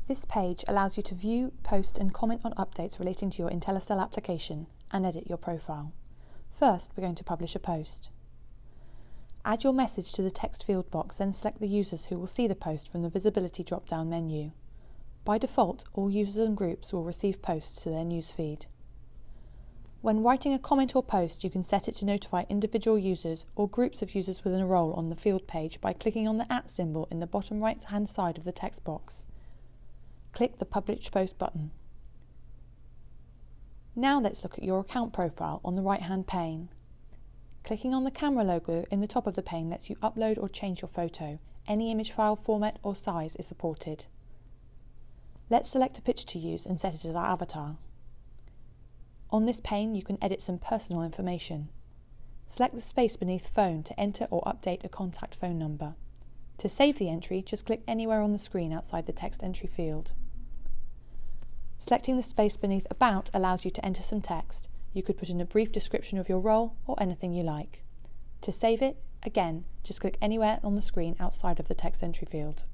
This page allows you to view, post and comment on updates relating to your Intelastel application and edit your profile. First, we're going to publish a post. Add your message to the text field box, then select the users who will see the post from the visibility drop-down menu. By default, all users and groups will receive posts to their newsfeed. When writing a comment or post, you can set it to notify individual users or groups of users within a role on the field page by clicking on the @ symbol in the bottom right-hand side of the text box. Click the Publish Post button. Now let's look at your account profile on the right-hand pane. Clicking on the camera logo in the top of the pane lets you upload or change your photo. Any image file format or size is supported. Let's select a picture to use and set it as our avatar. On this pane, you can edit some personal information. Select the space beneath Phone to enter or update a contact phone number. To save the entry, just click anywhere on the screen outside the text entry field. Selecting the space beneath About allows you to enter some text. You could put in a brief description of your role or anything you like. To save it, again, just click anywhere on the screen outside of the text entry field.